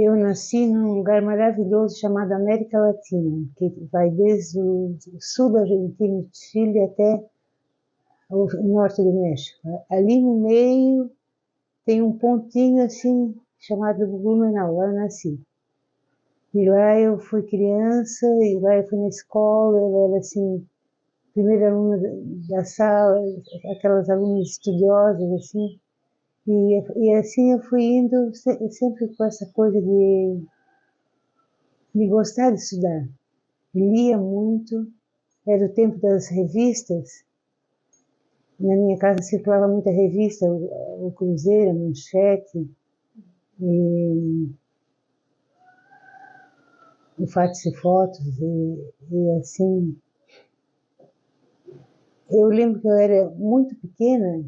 Eu nasci num lugar maravilhoso chamado América Latina, que vai desde o sul da Argentina e Chile até o norte do México. Ali no meio tem um pontinho assim chamado Blumenau, lá eu nasci. E lá eu fui criança, e lá eu fui na escola, eu era assim, primeira aluna da sala, aquelas alunas estudiosas assim. E assim eu fui indo sempre com essa coisa de gostar de estudar. Lia muito, era o tempo das revistas. Na minha casa circulava muita revista, o Cruzeiro, a Manchete, e o Fatos e Fotos, e assim. Eu lembro que eu era muito pequena,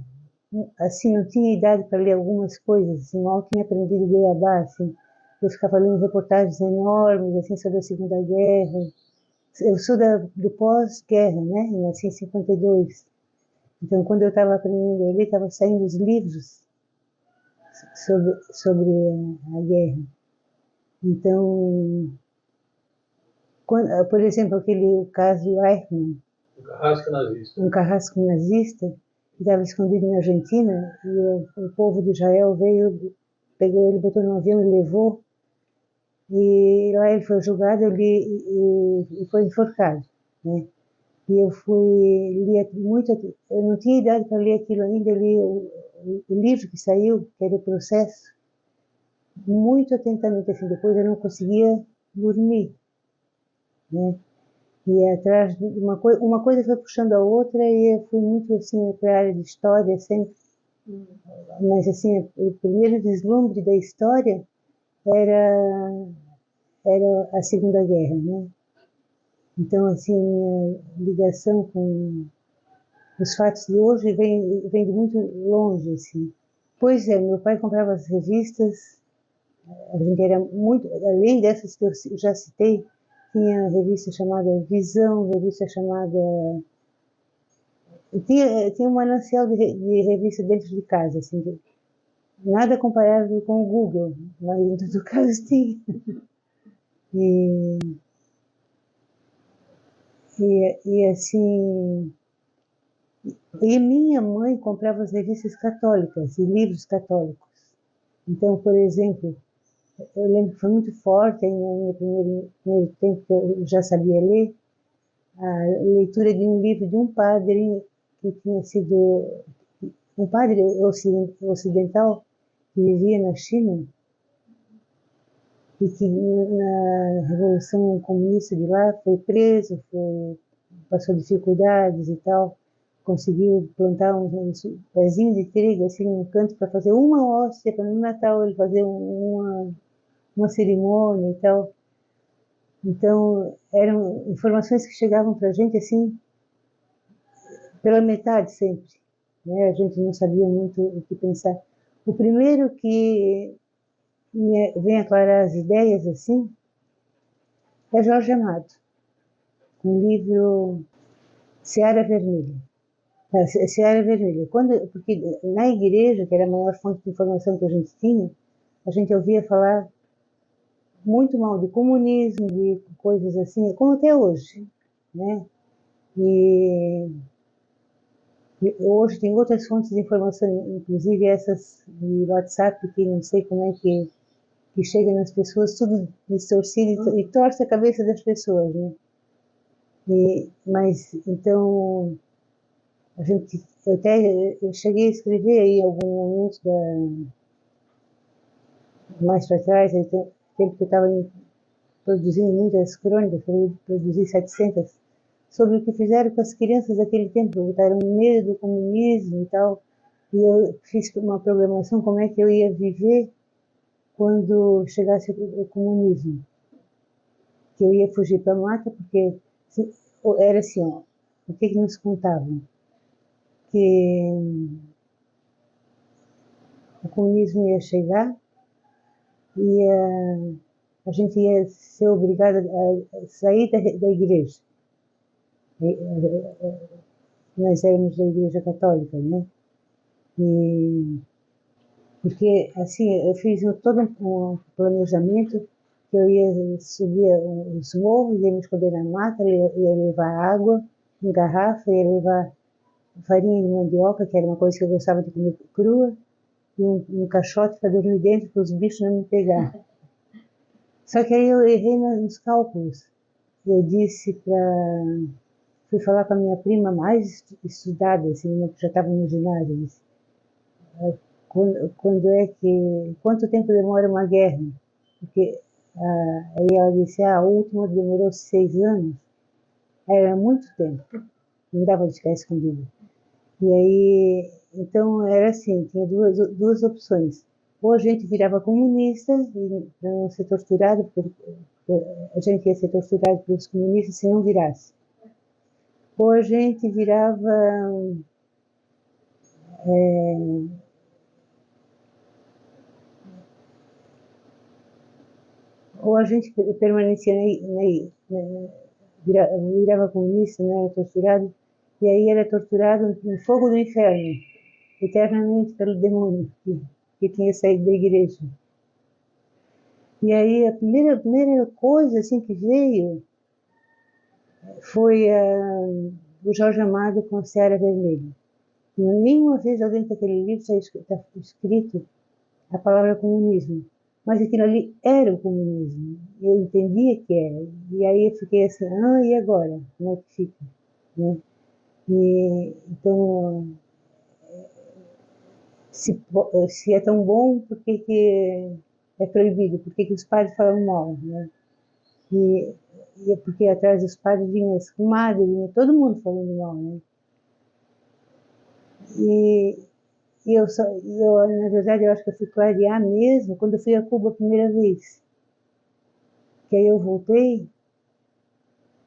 assim, não tinha idade para ler algumas coisas, assim, mal tinha aprendido beabá, assim. Eu ficava lendo reportagens enormes, assim, sobre a Segunda Guerra. Eu sou do pós-guerra, né? Eu nasci em 52. Então, quando eu estava aprendendo a ler, estavam saindo os livros sobre a guerra. Então, por exemplo, aquele caso Eichmann, o carrasco nazista, um carrasco nazista, que estava escondido na Argentina, e o povo de Israel veio, pegou ele, botou no avião e levou, e lá ele foi julgado e foi enforcado, né? E eu lia muito, eu não tinha idade para ler aquilo ainda, eu li o livro que saiu, que era o Processo, muito atentamente, assim, depois eu não conseguia dormir, né? E atrás de uma coisa foi puxando a outra, e eu fui muito assim para a área de história sempre. Mas assim, o primeiro deslumbre da história era a Segunda Guerra, né? Então assim, minha ligação com os fatos de hoje vem de muito longe, assim. Pois é, meu pai comprava as revistas, a gente era muito, além dessas que eu já citei, tinha revista chamada Visão, revista chamada... Tinha um manancial de revista dentro de casa, assim, nada comparável com o Google, mas em todo caso tinha. E, e assim, e minha mãe comprava as revistas católicas e livros católicos. Então, por exemplo, eu lembro que foi muito forte no meu primeiro tempo que eu já sabia ler, a leitura de um livro de um padre que tinha sido um padre ocidental que vivia na China e que na Revolução Comunista de lá foi preso, passou dificuldades e tal, conseguiu plantar um pezinho de trigo assim num canto para fazer uma hóstia para no Natal ele fazer uma cerimônia e tal. Então eram informações que chegavam para a gente assim pela metade sempre, né? A gente não sabia muito o que pensar. O primeiro que vem aclarar as ideias assim é Jorge Amado, com o livro Seara Vermelha. Seara Vermelha. Porque na igreja, que era a maior fonte de informação que a gente ouvia falar muito mal de comunismo, de coisas assim, como até hoje, né? E hoje tem outras fontes de informação, inclusive essas de WhatsApp, que não sei como é que chega nas pessoas, tudo distorcido e torce a cabeça das pessoas, né? Mas, então, eu cheguei a escrever aí em algum momento, mais para trás, tempo que eu estava produzindo muitas crônicas, eu produzi 700, sobre o que fizeram com as crianças daquele tempo, botaram medo do comunismo e tal, e eu fiz uma programação como é que eu ia viver quando chegasse o comunismo, que eu ia fugir para a mata, porque era assim, ó, o que nos contavam? Que o comunismo ia chegar e a gente ia ser obrigada a sair da igreja. Nós éramos da Igreja Católica, né? E Porque, assim, eu fiz todo um planejamento que eu ia subir os morros, ia me esconder na mata, ia levar água em garrafa, ia levar farinha de mandioca, que era uma coisa que eu gostava de comer crua, e um caixote para dormir dentro, para os bichos não me pegar. Só que aí eu errei nos cálculos. Eu disse para... Fui falar com a minha prima mais estudada, assim, que já estava no ginásio. Disse, quando é que... Quanto tempo demora uma guerra? Porque aí ela disse, a última demorou 6 anos. Era muito tempo. Não dava de ficar escondida. E aí, então era assim, tinha duas opções. Ou a gente virava comunista para não ser torturado, porque a gente ia ser torturado pelos comunistas se não virasse. Ou a gente virava, ou a gente permanecia virava comunista, não era torturado, e aí era torturado no fogo do inferno, eternamente pelo demônio que tinha saído da igreja. E aí a primeira coisa assim que veio foi o Jorge Amado com Seara Vermelha. Nenhuma vez dentro daquele livro está escrito a palavra comunismo, mas aquilo ali era o comunismo. Eu entendia que era. E aí eu fiquei assim, e agora? Como é que fica? Né? E, então, se é tão bom, por que é proibido? Por que os padres falam mal? Né? E é porque atrás dos padres vinha as comadres, vinha todo mundo falando mal. Né? E na verdade, eu acho que eu fui clarear mesmo quando eu fui a Cuba a primeira vez. Que aí eu voltei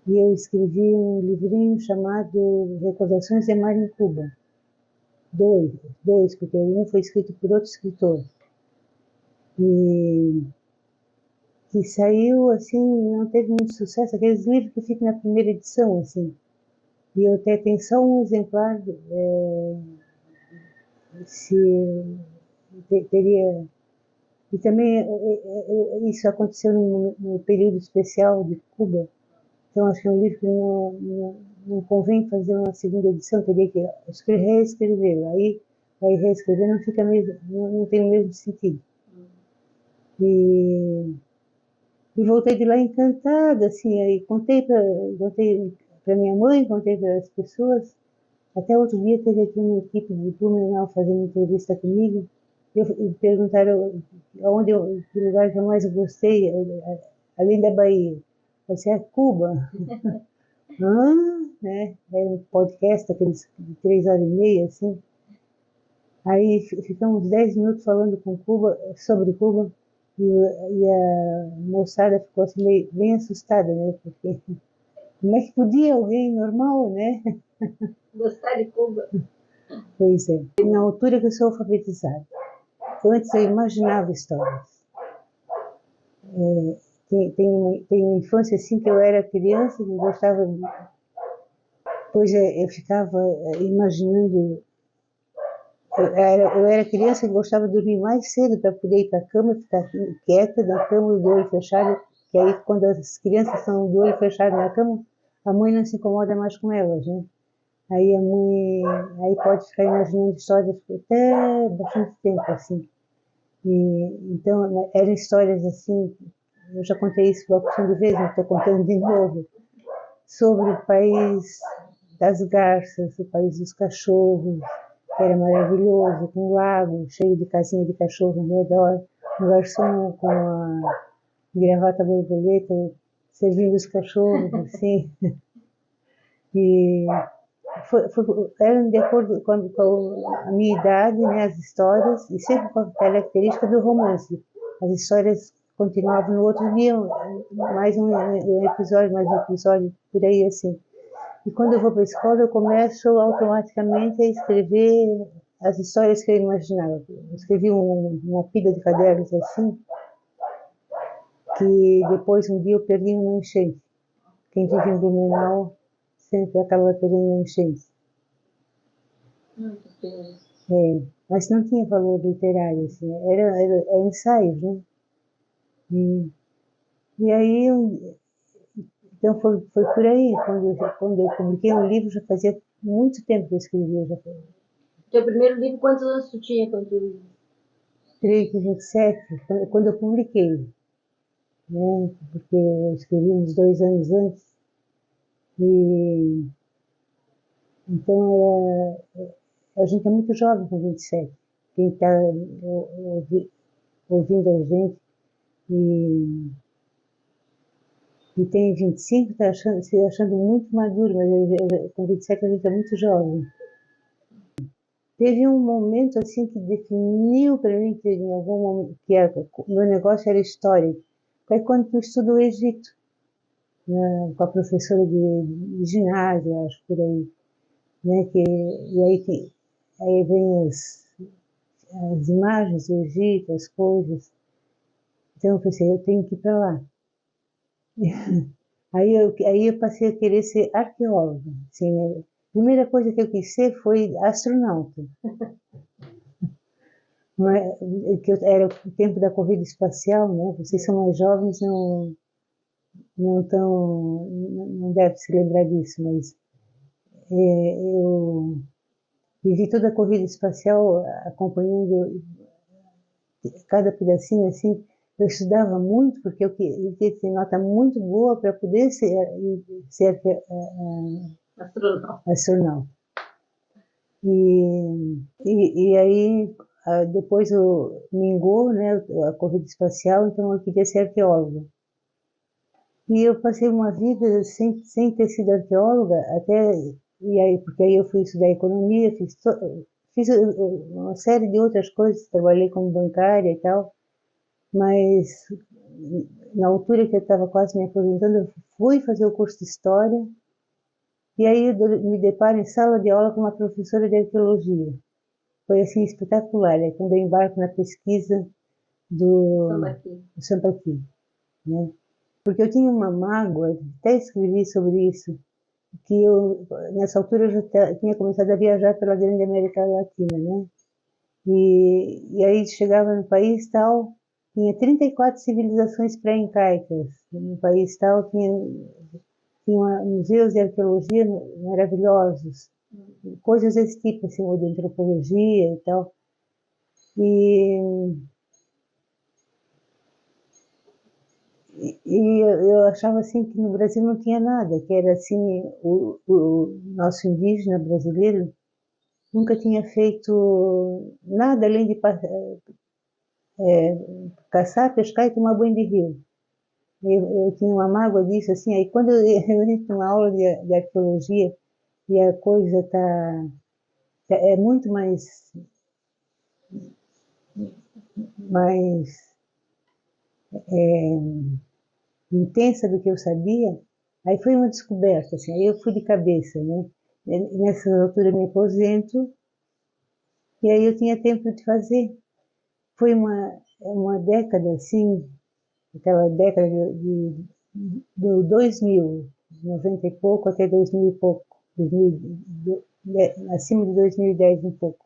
e eu escrevi um livrinho chamado Recordações de Mar em Cuba. Dois, porque um foi escrito por outro escritor. E que saiu, assim, não teve muito sucesso, aqueles livros que ficam na primeira edição, assim. E eu até tenho só um exemplar, se teria... E também isso aconteceu no período especial de Cuba. Então, acho que é um livro que não convém fazer uma segunda edição, teria que reescrever. Aí reescrever não fica mesmo, não tem o mesmo sentido. E voltei de lá encantada, assim, aí contei para minha mãe, contei para as pessoas. Até outro dia teve aqui uma equipe de Blumenau fazendo entrevista comigo. E perguntaram que lugar que eu mais gostei, além da Bahia. Eu disse, Cuba. Né? Era um podcast, aqueles de 3 horas e meia, assim. Aí ficamos 10 minutos falando sobre Cuba, e a moçada ficou assim bem assustada, né? Porque como é que podia alguém normal, né? Gostar de Cuba. Pois é. Na altura que eu sou alfabetizada. Antes eu imaginava histórias. Tem uma infância assim que eu era criança que gostava de... Pois é, eu ficava imaginando. Eu era criança que gostava de dormir mais cedo para poder ir para a cama, ficar quieta na cama, de olho fechado, que aí quando as crianças estão de olho fechado na cama, a mãe não se incomoda mais com elas, né? Aí a mãe aí pode ficar imaginando histórias até bastante tempo, assim. Então, eram histórias assim, eu já contei isso uma porção de vezes, estou contando de novo, sobre o país das garças, o país dos cachorros, que era maravilhoso, com um lago cheio de casinha de cachorro ao redor, um garçom com a gravata borboleta servindo os cachorros, assim. E eram de acordo com a minha idade, né, as histórias, e sempre com a característica do romance. As histórias continuavam no outro dia, mais um episódio, por aí assim. E quando eu vou para a escola, eu começo automaticamente a escrever as histórias que eu imaginava. Eu escrevi uma pilha de cadernos assim, que depois um dia eu perdi numa enchente. Quem vive em Blumenau sempre acaba perdendo a enchente. Que pena. mas não tinha valor literário, assim, era ensaios, né? E, e aí, então foi por aí, quando eu publiquei um livro, já fazia muito tempo que eu escrevia, já Teu primeiro livro, quantos anos tu tinha quando tu... creio que 27, quando eu publiquei, né? Porque eu escrevi uns 2 anos antes, e então a gente é muito jovem com 27. Quem está ouvindo a gente e, e tem 25 está se achando muito maduro, mas com 27 a gente é muito jovem. Teve um momento assim que definiu para mim que em algum momento o meu negócio era história. Foi quando eu estudo o Egito, né, com a professora de ginásio, acho por aí, né, e aí aí vem as imagens do Egito, as coisas. Então eu pensei, eu tenho que ir para lá. Aí eu passei a querer ser arqueóloga. Assim, a primeira coisa que eu quis ser foi astronauta. Não é, que era o tempo da corrida espacial, né? Vocês são mais jovens, não devem se lembrar disso, mas eu vivi toda a corrida espacial acompanhando cada pedacinho assim. Eu estudava muito porque eu queria ter nota muito boa para poder ser Astronauta. astronauta. E aí depois mingou, né, a corrida espacial, então eu queria ser arqueóloga. E eu passei uma vida sem ter sido arqueóloga, e aí, porque aí eu fui estudar economia, fiz uma série de outras coisas, trabalhei como bancária e tal, mas na altura que eu estava quase me aposentando, eu fui fazer o curso de História, e aí eu me deparo em sala de aula com uma professora de arqueologia. Foi assim espetacular, é quando eu embarco na pesquisa do Sambaqui. Sambaqui, né? Porque eu tinha uma mágoa, até escrevi sobre isso, que eu, nessa altura, eu já tinha começado a viajar pela grande América Latina, né? E aí chegava no país tal, tinha 34 civilizações pré-incaicas. No país tal tinha museus de arqueologia maravilhosos, coisas desse tipo, assim, ou de antropologia e tal. E eu achava assim que no Brasil não tinha nada, que era assim, o nosso indígena brasileiro nunca tinha feito nada além de caçar, pescar e tomar banho de rio. Eu tinha uma mágoa disso, assim, aí quando eu entro numa aula de arqueologia e a coisa é muito mais intensa do que eu sabia, aí foi uma descoberta, assim, aí eu fui de cabeça, né? Nessa altura eu me aposento e aí eu tinha tempo de fazer. Foi uma década, assim, aquela década do 2000, 90 e pouco até 2000 e pouco, 2000, acima de 2010 um pouco.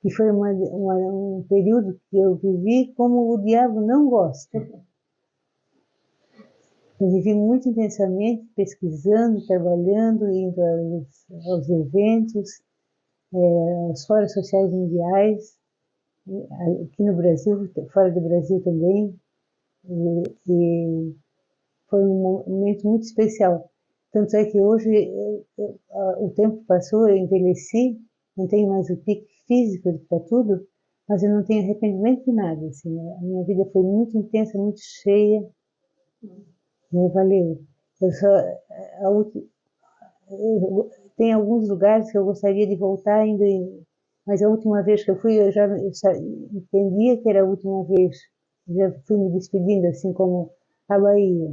E foi um período que eu vivi como o diabo não gosta. Eu vivi muito intensamente, pesquisando, trabalhando, indo aos eventos, aos fóruns sociais mundiais, aqui no Brasil, fora do Brasil também, e foi um momento muito especial. Tanto é que hoje o tempo passou, eu envelheci, não tenho mais o pique físico para tudo, mas eu não tenho arrependimento de nada. Assim, a minha vida foi muito intensa, muito cheia, né, valeu. Eu só, a, ulti- tem alguns lugares que eu gostaria de voltar ainda, mas a última vez que eu fui, eu já entendia que era a última vez. Já fui me despedindo, assim como a Bahia.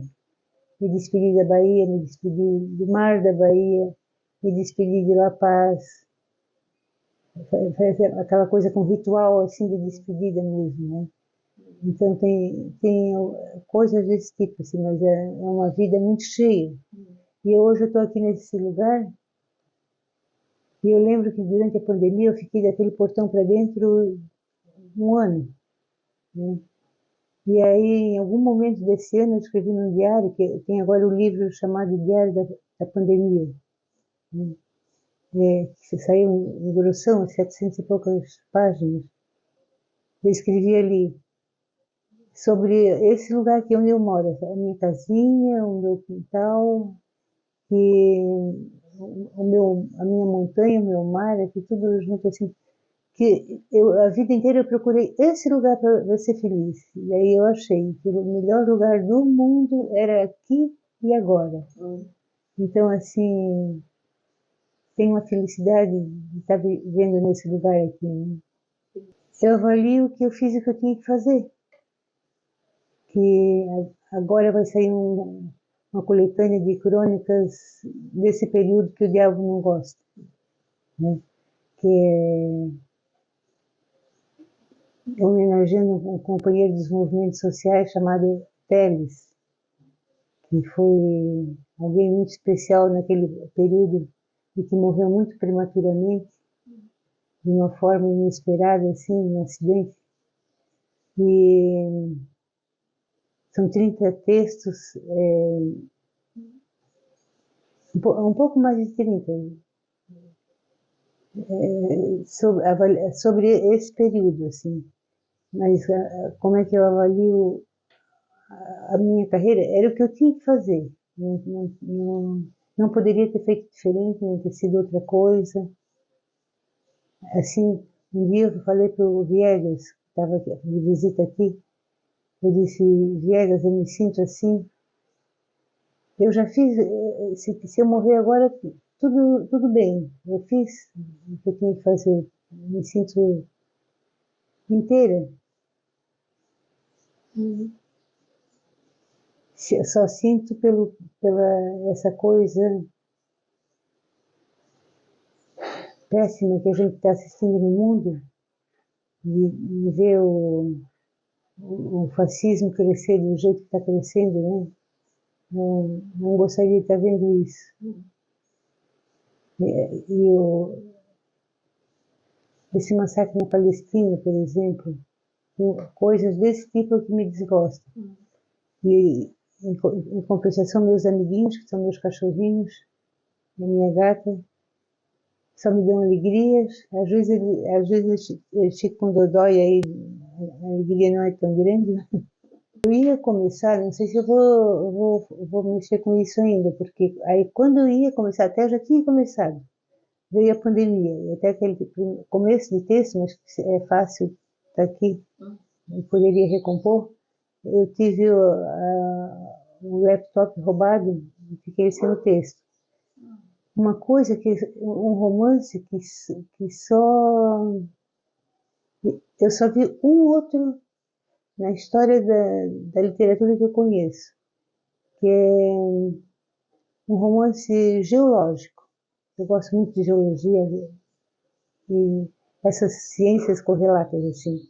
Me despedi da Bahia, me despedi do mar da Bahia, me despedi de La Paz. Foi aquela coisa com ritual assim de despedida mesmo, né? Então tem coisas desse tipo, assim, mas é uma vida muito cheia. E hoje eu estou aqui nesse lugar E eu lembro que durante a pandemia eu fiquei daquele portão para dentro um ano, né? E aí, em algum momento desse ano, eu escrevi num diário, que tem agora o livro chamado Diário da Pandemia, né? Que saiu um grossão, 700 e poucas páginas. Eu escrevi ali sobre esse lugar aqui onde eu moro, a minha casinha, o meu quintal, e a minha montanha, o meu mar, aqui tudo junto assim. Que eu, a vida inteira eu procurei esse lugar para ser feliz. E aí eu achei que o melhor lugar do mundo era aqui e agora. Então, assim, tenho uma felicidade de estar vivendo nesse lugar aqui, né? Eu avalio que eu fiz o que eu tinha que fazer. Que agora vai sair uma coletânea de crônicas desse período que o diabo não gosta, né? Que é homenageando um companheiro dos movimentos sociais chamado Teles, que foi alguém muito especial naquele período e que morreu muito prematuramente, de uma forma inesperada, assim, num acidente. E são 30 textos, um pouco mais de 30, sobre esse período, assim. Mas como é que eu avalio a minha carreira? Era o que eu tinha que fazer. Não poderia ter feito diferente, nem ter sido outra coisa. Assim, um dia eu falei para o Viegas, que estava de visita aqui, eu disse: Viegas, eu me sinto assim. Eu já fiz, se eu morrer agora, tudo bem. Eu fiz o que eu tinha que fazer. Me sinto inteira. Só sinto pela essa coisa péssima que a gente está assistindo no mundo, de ver o fascismo crescer do jeito que está crescendo, né? Não gostaria de estar vendo isso. Esse massacre na Palestina, por exemplo, coisas desse tipo que me desgostam. E, em compensação, meus amiguinhos, que são meus cachorrinhos, e a minha gata, só me dão alegrias. Às vezes eles ficam com dodói, e aí a alegria não é tão grande. Eu ia começar, não sei se eu vou mexer com isso ainda, porque aí quando eu ia começar, até eu já tinha começado, veio a pandemia, e até aquele começo de texto, mas é fácil estar aqui, eu poderia recompor. Eu tive o laptop roubado e fiquei sem o texto. Uma coisa um romance que eu só vi um outro na história da literatura que eu conheço, que é um romance geológico. Eu gosto muito de geologia e essas ciências correlatas, assim.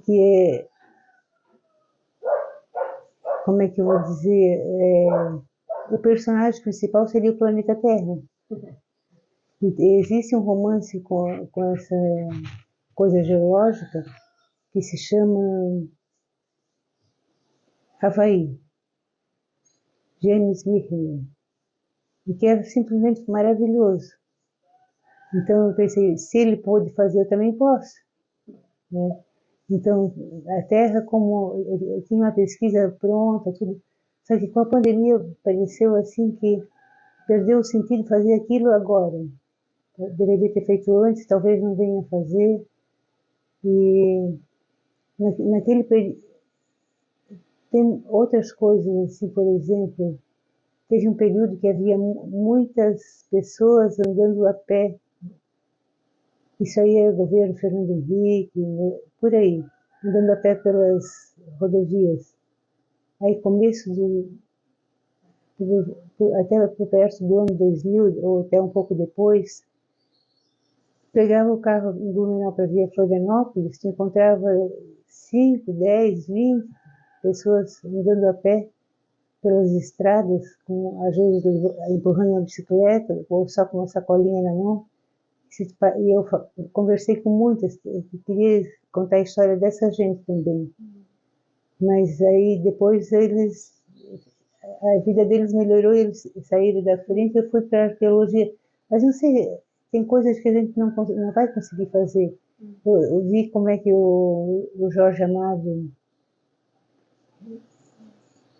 Que é, como é que eu vou dizer, o personagem principal seria o planeta Terra. E existe um romance com essa coisa geológica que se chama Havaí, James Mirner, e que é simplesmente maravilhoso. Então eu pensei, se ele pôde fazer, eu também posso, né? Então, a Terra, como eu tinha uma pesquisa pronta, tudo, só que com a pandemia pareceu assim que perdeu o sentido de fazer aquilo agora. Eu deveria ter feito antes, talvez não venha a fazer. E naquele período, tem outras coisas, assim, por exemplo, teve um período que havia muitas pessoas andando a pé. Isso aí era o governo Fernando Henrique, né, por aí, andando a pé pelas rodovias. Aí, até perto do ano 2000, ou até um pouco depois, pegava o carro em Blumenau para vir a Florianópolis, te encontrava 5, 10, 20 pessoas andando a pé pelas estradas, às vezes empurrando uma bicicleta ou só com uma sacolinha na mão. E eu conversei com muitas, eu queria contar a história dessa gente também. Mas aí depois a vida deles melhorou, eles saíram da frente, eu fui para a arqueologia. Mas não sei, tem coisas que a gente não vai conseguir fazer. Eu vi como é que o Jorge Amado,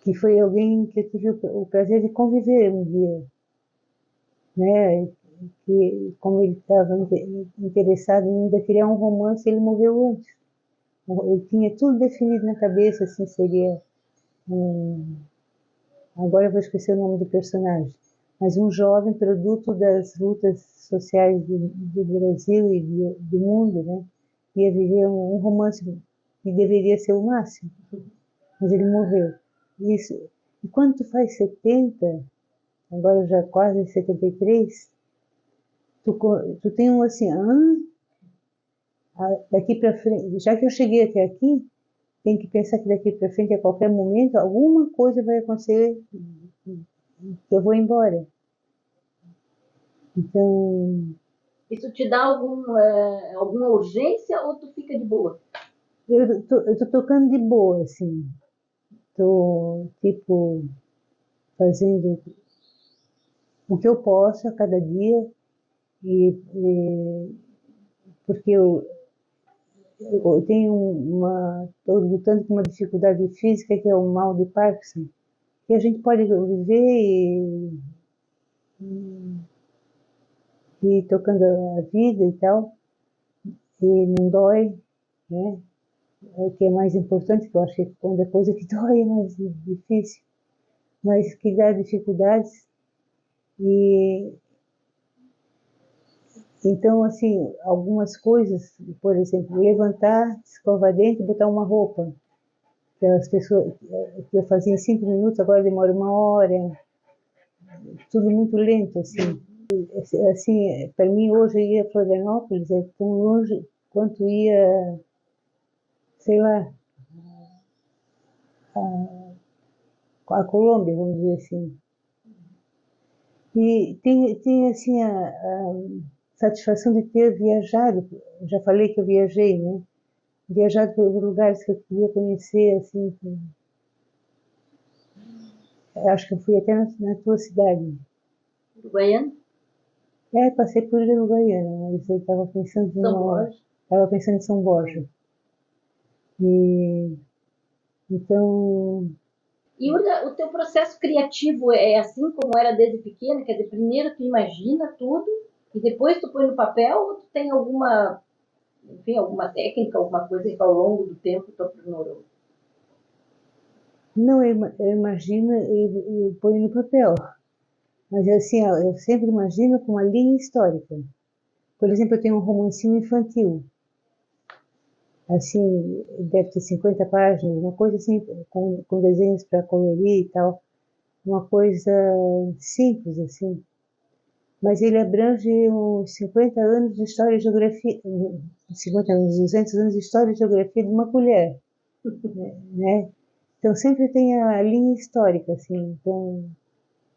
que foi alguém que eu tive o prazer de conviver um dia, né? Que como ele estava interessado em ainda criar um romance, ele morreu antes. Ele tinha tudo definido na cabeça, assim, seria agora eu vou esquecer o nome do personagem, mas um jovem produto das lutas sociais do Brasil e do mundo, né? Ia viver um romance que deveria ser o máximo, mas ele morreu. Isso. E quando tu faz 70, agora já quase 73, tu tem um assim, daqui para frente, já que eu cheguei até aqui, tem que pensar que daqui para frente, a qualquer momento, alguma coisa vai acontecer que eu vou embora. Então, Isso te dá alguma urgência ou tu fica de boa? eu tô tocando de boa, assim. Tô, tipo, fazendo o que eu posso a cada dia, porque eu tenho estou lutando com uma dificuldade física que é o mal de Parkinson, que a gente pode viver e tocando a vida e tal, e não dói, né? O que é mais importante, que eu acho que quando a coisa que dói é mais difícil, mas que dá dificuldades. E então, assim, algumas coisas, por exemplo, levantar, escovar dente e botar uma roupa, que as pessoas que eu fazia em 5 minutos, agora demora 1 hora, tudo muito lento, assim. Assim, para mim hoje ir a Florianópolis é tão longe quanto ia, sei lá, a Colômbia, vamos dizer assim. E tem assim a satisfação de ter viajado, já falei que eu viajei, né? Viajado pelos lugares que eu queria conhecer, assim, acho que eu fui até na tua cidade. Uruguaiana? Passei por Uruguaiana, mas eu estava pensando em São Borja. E então, E o teu processo criativo é assim como era desde pequena? Quer dizer, primeiro tu imagina tudo e depois tu põe no papel ou tu tem alguma técnica, alguma coisa que ao longo do tempo tu aprimorou? não, eu imagino e ponho no papel. Mas assim, eu sempre imagino com uma linha histórica. Por exemplo, eu tenho um romancinho infantil. Assim, deve ter 50 páginas, uma coisa assim, com desenhos para colorir e tal. Uma coisa simples, assim. Mas ele abrange uns 50 anos de história e geografia, 50 anos, 200 anos de história e geografia de uma colher, né? Então sempre tem a linha histórica, assim. Então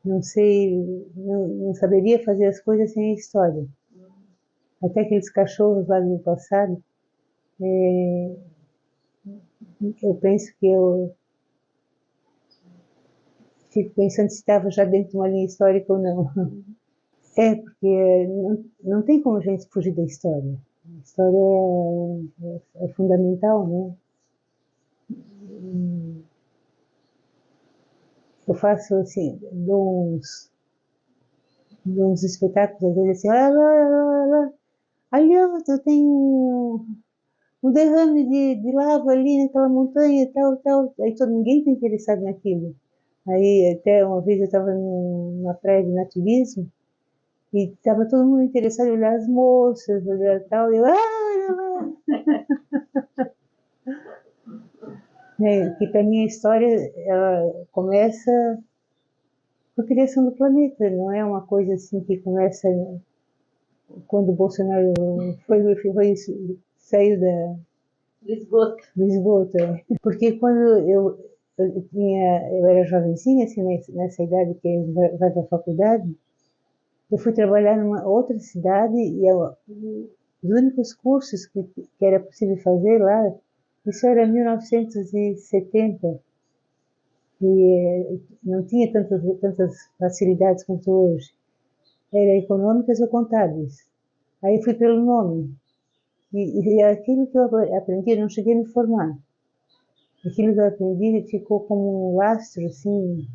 não sei, não saberia fazer as coisas sem a história. Até aqueles cachorros lá do passado, eu penso que eu fico pensando se estava já dentro de uma linha histórica ou não. Porque não tem como a gente fugir da história. A história é fundamental, né? Eu faço assim, dou uns espetáculos, às vezes assim, olha lá, olha lá, olha lá, ali ó, tem um derrame de lava ali naquela montanha e tal, tal. Aí ninguém está interessado naquilo. Aí até uma vez eu estava numa praia de naturismo e estava todo mundo interessado em olhar as moças, olhar tal, e eu, olha lá. Que para mim a história ela começa com a criação do planeta, não é uma coisa assim que começa quando o Bolsonaro saiu Do esgoto. do esgoto. Porque quando eu era jovenzinha, assim, nessa idade que vai para a faculdade. Eu fui trabalhar numa outra cidade e os únicos cursos que era possível fazer lá, isso era 1970, e não tinha tantas facilidades quanto hoje. Era econômicas ou contábeis. Aí fui pelo nome. E aquilo que eu aprendi, eu não cheguei a me formar. Aquilo que eu aprendi ficou como um lastro, assim,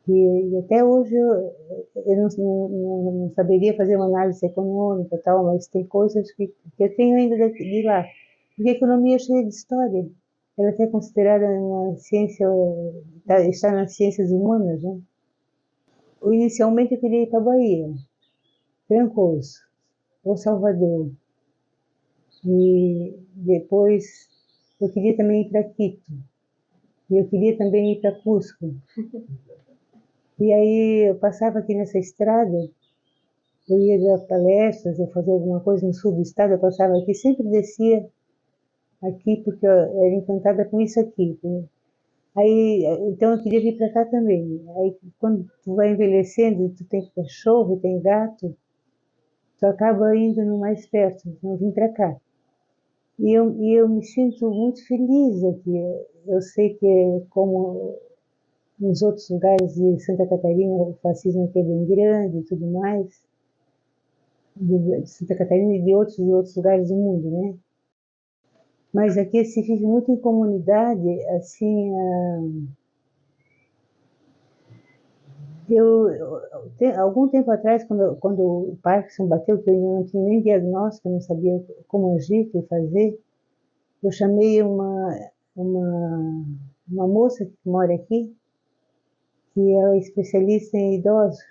e até hoje eu não saberia fazer uma análise econômica e tal, mas tem coisas que eu tenho ainda de lá. Porque a economia é cheia de história. Ela é até considerada uma ciência, está nas ciências humanas, né? Inicialmente eu queria ir para a Bahia, Trancoso, ou Salvador. E depois eu queria também ir para Quito. E eu queria também ir para Cusco. E aí eu passava aqui nessa estrada, eu ia dar palestras ou fazer alguma coisa no sul do estado, eu passava aqui, sempre descia aqui porque eu era encantada com isso aqui, né? Aí, então eu queria vir para cá também. Aí quando tu vai envelhecendo, tu tem cachorro, tem gato, tu acaba indo no mais perto, não vim para cá. E eu me sinto muito feliz aqui. Eu sei que é como nos outros lugares de Santa Catarina, o fascismo aqui é bem grande e tudo mais, de Santa Catarina e de outros lugares do mundo, né? Mas aqui se vive muito em comunidade, assim, algum tempo atrás, quando o Parkinson bateu, que eu ainda não tinha nem diagnóstico, eu não sabia como agir, o que fazer, eu chamei uma, uma moça que mora aqui, que ela é especialista em idosos.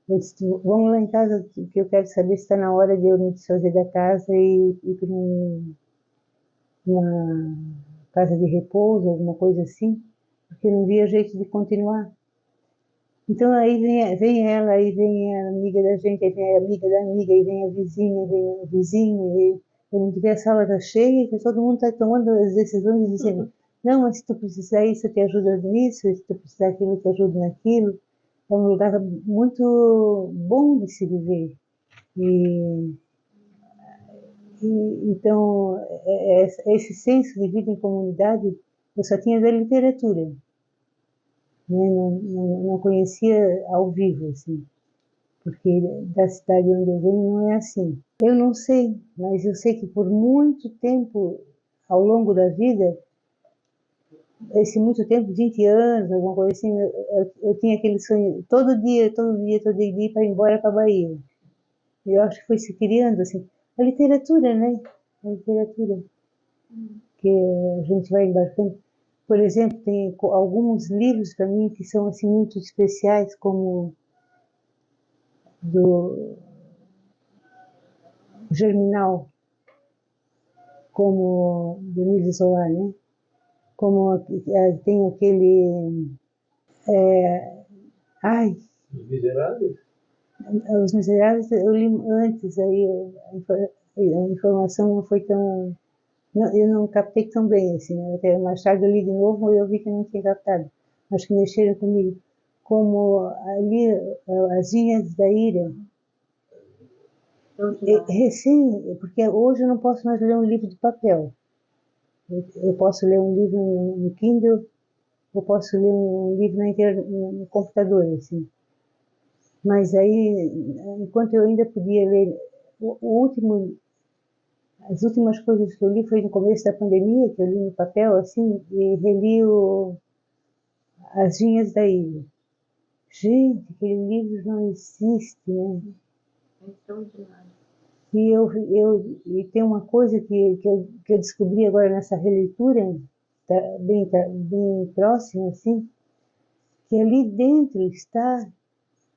Eu disse, vamos lá em casa, que eu quero saber se está na hora de eu me desfazer da casa e ir para uma casa de repouso, alguma coisa assim, porque não via jeito de continuar. Então aí vem ela, aí vem a amiga da gente, aí vem a amiga da amiga, aí vem a vizinha, vem o vizinho, e quando a gente vê a sala está cheia, que todo mundo está tomando as decisões e dizendo, não, mas se tu precisar isso, eu te ajudo nisso, se tu precisar aquilo, eu te ajudo naquilo. É um lugar muito bom de se viver. E, então, esse senso de vida em comunidade eu só tinha da literatura, né? Não conhecia ao vivo, assim, porque da cidade onde eu venho não é assim. Eu não sei, mas eu sei que por muito tempo, ao longo da vida, esse muito tempo, 20 anos, alguma coisa assim, eu tinha aquele sonho, todo dia, ir para ir embora para a Bahia. E eu acho que foi se criando, assim, a literatura, né? A literatura que a gente vai embarcando. Por exemplo, tem alguns livros para mim que são assim muito especiais, como do Germinal, como do Emílio Zola, né? Como tem aquele, ai, Os Miseráveis eu li antes, aí a informação não foi tão, não, eu não captei tão bem, assim, né? Até mais tarde eu li de novo e eu vi que não tinha captado. Acho que mexeram comigo. Como ali, As Vinhas da Ira, recém, porque hoje eu não posso mais ler um livro de papel. Eu posso ler um livro no Kindle, eu posso ler um livro no computador, assim. Mas aí, enquanto eu ainda podia ler, as últimas coisas que eu li foi no começo da pandemia, que eu li no papel, assim, e reli As Vinhas da Ilha. Gente, aquele livro não existe, né? E tem uma coisa que eu descobri agora nessa releitura, bem próxima, assim, que ali dentro está.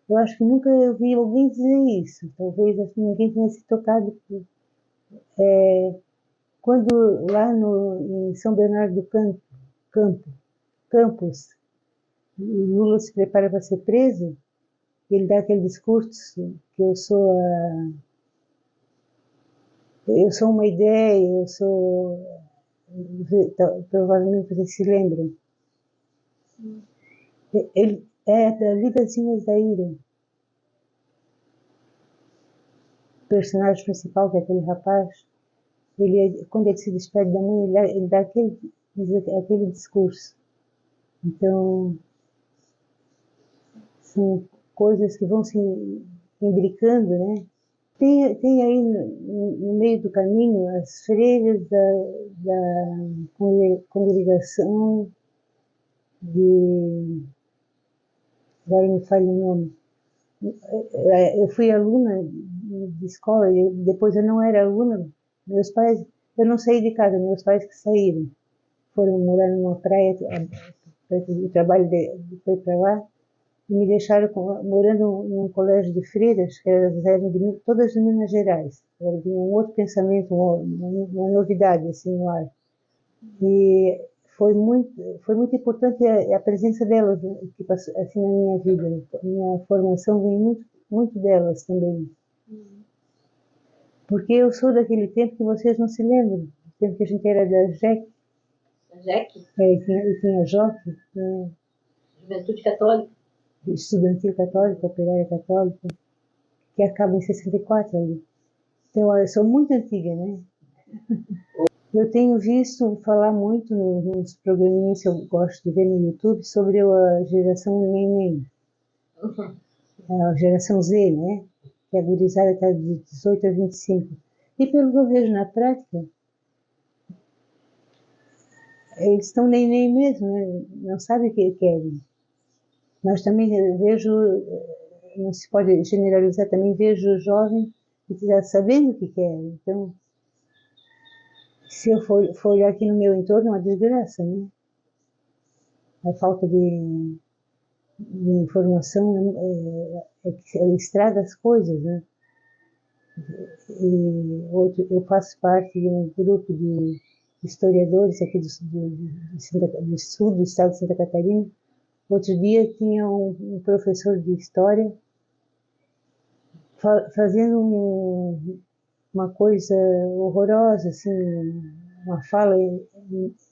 Eu acho que nunca eu vi alguém dizer isso. Talvez assim, ninguém tenha se tocado. Quando lá em São Bernardo do Campos, o Lula se prepara para ser preso, ele dá aquele discurso que eu sou uma ideia, provavelmente vocês se lembram. Ele é dali das Ilhas da Ilha. O personagem principal, que é aquele rapaz, quando ele se despede da mãe, ele dá aquele discurso. Então, são coisas que vão se imbricando, né? Tem aí no meio do caminho as freiras da congregação de... Agora me falha o nome. Eu fui aluna de escola, depois eu não era aluna. Meus pais, eu não saí de casa, meus pais que saíram. Foram morar numa praia, o trabalho foi para lá, e me deixaram morando num colégio de freiras, que eram todas de Minas Gerais. Era de um outro pensamento, uma novidade assim no ar. E foi muito importante a presença delas, tipo, assim, na minha vida. Minha formação vem muito delas também. Porque eu sou daquele tempo que vocês não se lembram, do tempo que a gente era da JEC. A JEC? E tinha a JOC, né? Juventude Católica. Estudantil Católica, Operária Católica, que acaba em 64 ali. Então, eu sou muito antiga, né? Eu tenho visto falar muito nos programinhas que eu gosto de ver no YouTube sobre a geração Neném, a geração Z, né? Que a gurizada está de 18 a 25. E pelo que eu vejo na prática, eles estão neném mesmo, né? Não sabem o que querem. Mas também vejo, não se pode generalizar, também vejo o jovem que está sabendo o que quer. Então, se eu for olhar aqui no meu entorno, é uma desgraça, né? A falta de informação que estraga as coisas, né? Eu faço parte de um grupo de historiadores aqui do sul do estado de Santa Catarina. Outro dia tinha um professor de história fazendo uma coisa horrorosa, assim, uma fala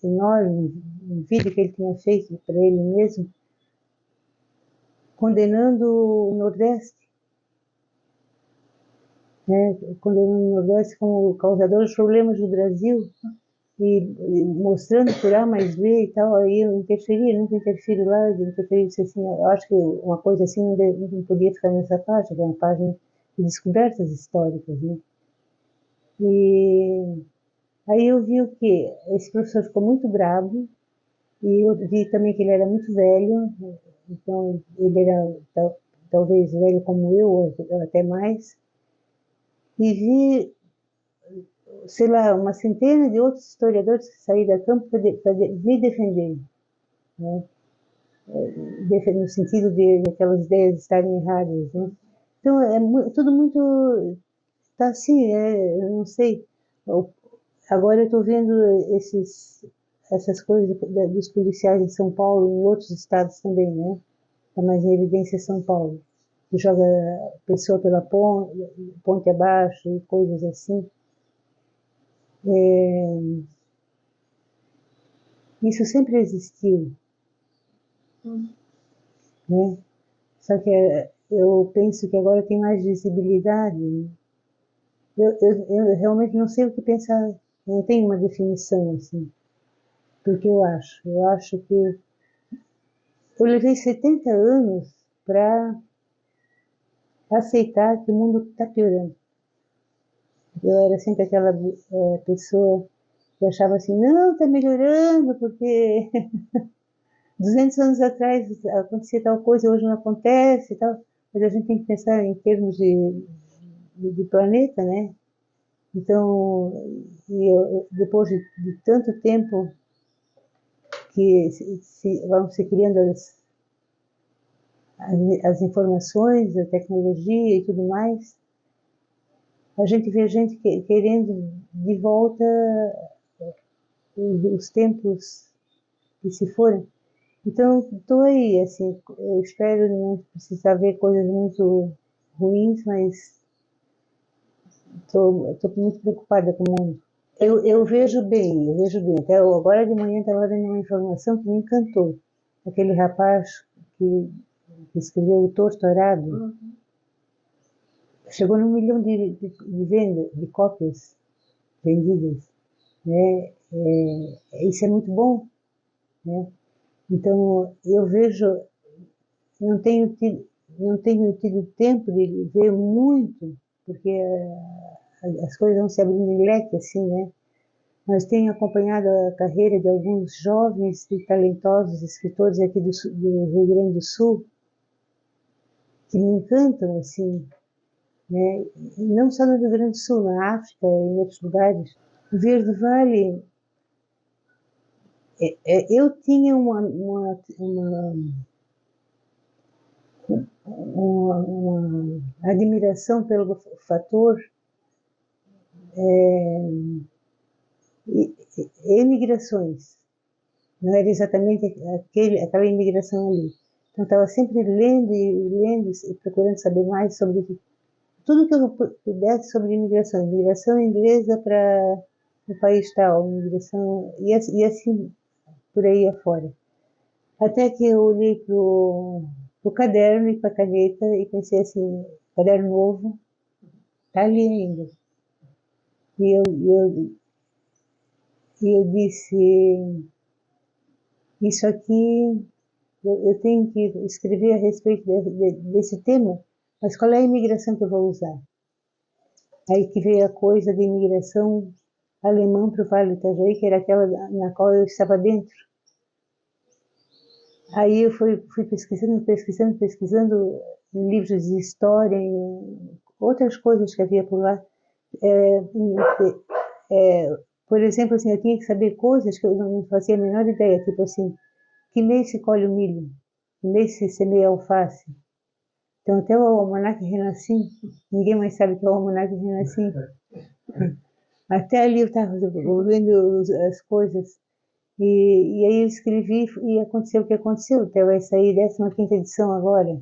enorme, um vídeo que ele tinha feito para ele mesmo, condenando o Nordeste, né? Condenando o Nordeste como causador dos problemas do Brasil e mostrando por A mais B e tal. Aí eu nunca interfiro lá, disse assim, eu acho que uma coisa assim não podia ficar nessa página, que é uma página de descobertas históricas, né? E aí eu vi o que esse professor ficou muito bravo, e eu vi também que ele era muito velho, então ele era talvez velho como eu, ou até mais, e vi, sei lá, uma centena de outros historiadores que saíram a campo para me defender, né? No sentido de aquelas ideias estarem erradas, né? Então tudo muito, tá assim, eu não sei. Agora eu estou vendo essas coisas dos policiais em São Paulo e em outros estados também, né? Está mais em evidência São Paulo, que joga a pessoa pela ponte abaixo e coisas assim. Isso sempre existiu, né? Só que eu penso que agora tem mais visibilidade, né? Eu realmente não sei o que pensar, não tenho uma definição assim, porque eu acho. Eu acho que eu levei 70 anos para aceitar que o mundo está piorando. Eu era sempre aquela pessoa que achava assim, não, está melhorando, porque 200 anos atrás acontecia tal coisa, hoje não acontece e tal. Mas a gente tem que pensar em termos de planeta, né? Então, depois de tanto tempo que vão se criando as informações, a tecnologia e tudo mais, a gente vê gente querendo de volta os tempos que se foram. Então, estou aí, assim, eu espero não precisar ver coisas muito ruins, mas estou muito preocupada com o mundo. Eu vejo bem, eu vejo bem. Até agora de manhã estava vendo uma informação que me encantou. Aquele rapaz que escreveu O Torturado, chegou num milhão de vendas, de cópias vendidas, né? Isso é muito bom, né? Então, eu vejo, não tenho tido, não tenho tido tempo de ver muito, porque as coisas vão se abrindo em leque, assim, né? Mas tenho acompanhado a carreira de alguns jovens e talentosos escritores aqui do Rio Grande do Sul, que me encantam, assim, né? E não só no Rio Grande do Sul, na África, em outros lugares. O Verde Vale, eu tinha uma admiração pelo fator imigrações. Não era exatamente aquela imigração ali. Então, estava sempre lendo e procurando saber mais sobre tudo que eu pudesse sobre imigração. Imigração inglesa para o país tal, imigração, e assim por aí afora. Até que eu olhei para o caderno e para a caneta e pensei assim, caderno novo, está ali ainda. E eu disse, isso aqui, eu tenho que escrever a respeito desse tema, mas qual é a imigração que eu vou usar? Aí que veio a coisa de imigração alemã para o Vale do Itajaí, que era aquela na qual eu estava dentro. Aí eu fui pesquisando em livros de história, em outras coisas que havia por lá. É, por exemplo, assim, eu tinha que saber coisas que eu não fazia a menor ideia, tipo assim, que mês se colhe o milho, que mês se semeia a alface. Então, até o almanaque Renassim, ninguém mais sabe o que é o almanaque Renassim. Até ali eu estava vendo as coisas. E aí eu escrevi e aconteceu o que aconteceu. Até vai sair a 15ª edição agora.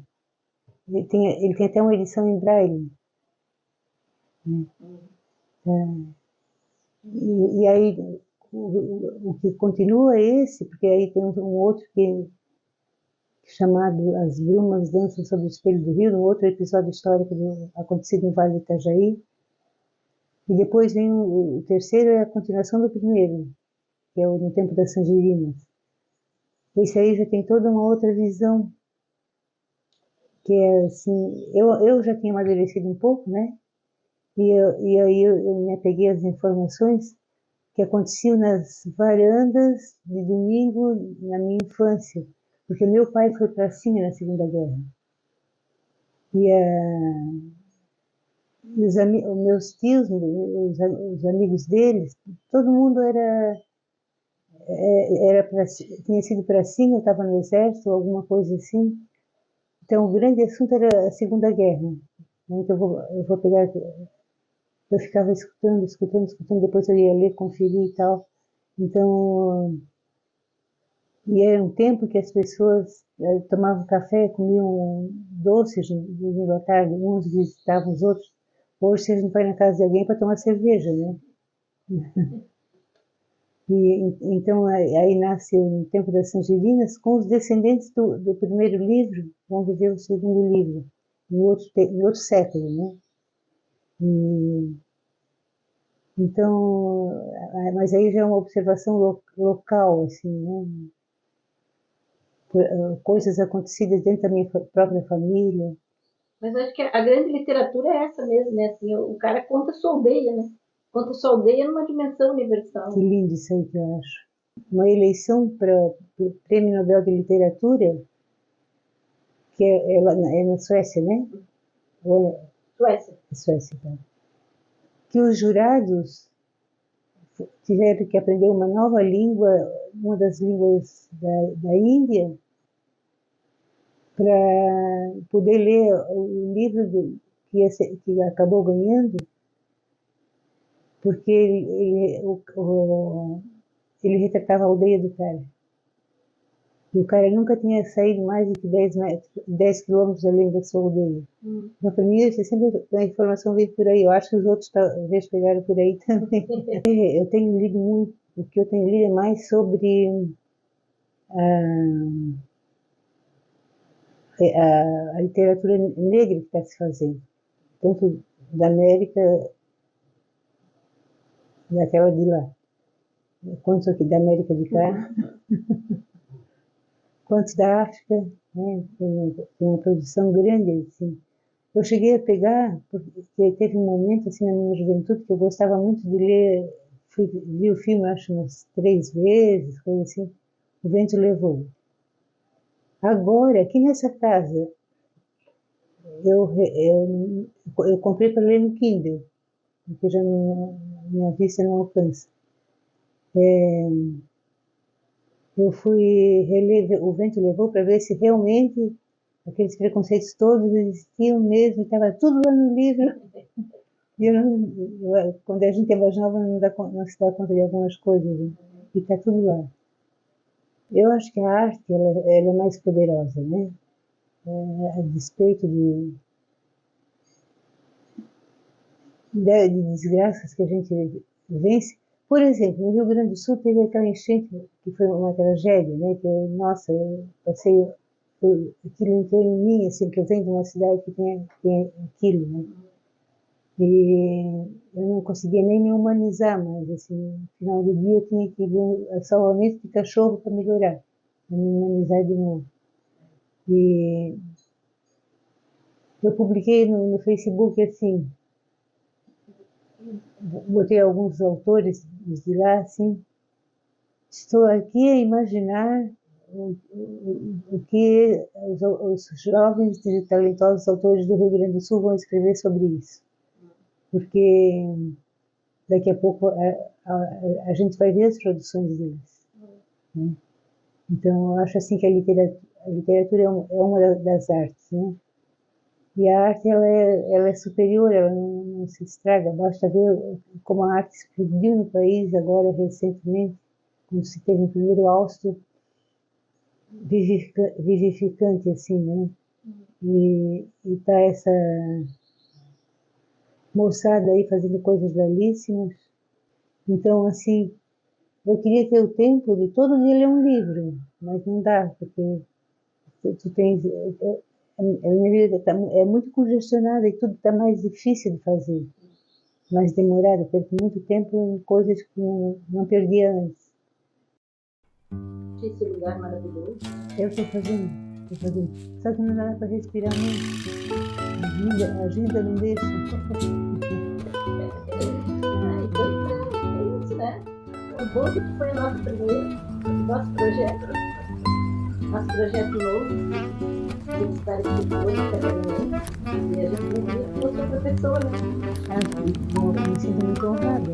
Ele tem até uma edição em braille. Né? E aí o que continua é esse, porque aí tem um outro chamado As Brumas Dançam sobre o Espelho do Rio, um outro episódio histórico acontecido no Vale do Itajaí. E depois vem o terceiro, é a continuação do primeiro, que é No Tempo das Tangerinas. Esse aí já tem toda uma outra visão, que é assim, eu já tinha amadurecido um pouco, né? E aí eu me apeguei às informações que aconteciam nas varandas de domingo na minha infância, porque meu pai foi pracinha na Segunda Guerra. E os meus tios, os amigos deles, todo mundo tinha sido pracinha, eu estava no exército, alguma coisa assim. Então, o grande assunto era a Segunda Guerra. Então, eu vou pegar. Eu ficava escutando, depois eu ia ler, conferir e tal. Então, e era um tempo que as pessoas tomavam café, comiam doces no domingo à tarde, uns visitavam os outros. Hoje, a gente vai na casa de alguém para tomar cerveja, né? Então, aí nasce o Tempo das Tangerinas, com os descendentes do primeiro livro, vão viver o segundo livro, em outro século, né? E, então, mas aí já é uma observação local, assim, né? Coisas acontecidas dentro da minha própria família. Mas acho que a grande literatura é essa mesmo, né? Assim, o cara conta sua aldeia, né? Conta sua aldeia numa dimensão Que universal. lindo isso aí que eu acho. Uma eleição para o Prêmio Nobel de Literatura, que é na Suécia, né? Suécia. Suécia, tá? Que os jurados tiveram que aprender uma nova língua, uma das línguas da Índia, para poder ler o livro que acabou ganhando, porque ele retratava a aldeia do cara. E o cara nunca tinha saído mais do que 10 quilômetros além da sua aldeia. Então, para mim, sempre a informação veio por aí. Eu acho que os outros talvez pegaram por aí também. Eu tenho lido muito. O que eu tenho lido é mais sobre a literatura negra que está se fazendo. Tanto da América, daquela de lá, quanto aqui da América de cá, quanto da África, né? Tem uma produção grande, assim. Eu cheguei a pegar, porque teve um momento, assim, na minha juventude, que eu gostava muito de ler, vi o filme, acho, umas 3 vezes, coisa assim, O Vento Levou. Agora, aqui nessa casa, eu comprei para ler no Kindle, porque já minha vista não alcança. Eu fui reler O Vento Levou para ver se realmente aqueles preconceitos todos existiam mesmo, estava tudo lá no livro. E quando a gente é mais nova não se dá conta de algumas coisas, né? E está tudo lá. Eu acho que a arte ela é mais poderosa, né? A despeito de desgraças que a gente vence. Por exemplo, no Rio Grande do Sul teve aquela enchente que foi uma tragédia, né? Que nossa, eu passei, aquilo entrou em mim, assim, que eu venho de uma cidade que tem aquilo, né? E eu não conseguia nem me humanizar, mas assim, no final do dia eu tinha que ver salvamento de cachorro para melhorar, para me humanizar de novo. E eu publiquei no Facebook assim, botei alguns autores de lá, assim, estou aqui a imaginar o que os jovens e talentosos autores do Rio Grande do Sul vão escrever sobre isso. Porque daqui a pouco a gente vai ver as produções deles. Né? Então, eu acho assim que a literatura é uma das artes. Né? E a arte ela é superior, ela não se estraga. Basta ver como a arte explodiu no país agora recentemente, como se teve um primeiro hausto vivificante, assim, né? E tá essa moçada aí fazendo coisas belíssimas. Então, assim, eu queria ter o tempo de todo dia ler um livro, mas não dá, porque tu tens... A minha vida é muito congestionada e tudo está mais difícil de fazer, mais demorado. Eu perco muito tempo em coisas que não perdia antes. Esse lugar maravilhoso. Eu estou fazendo. Só que não dá para respirar muito. A agenda não deixa. Então, é isso, né? O bom é que foi o nosso projeto novo. Eu espero que depois e a gente não viu com outra pessoa, né? Eu me sinto muito honrada.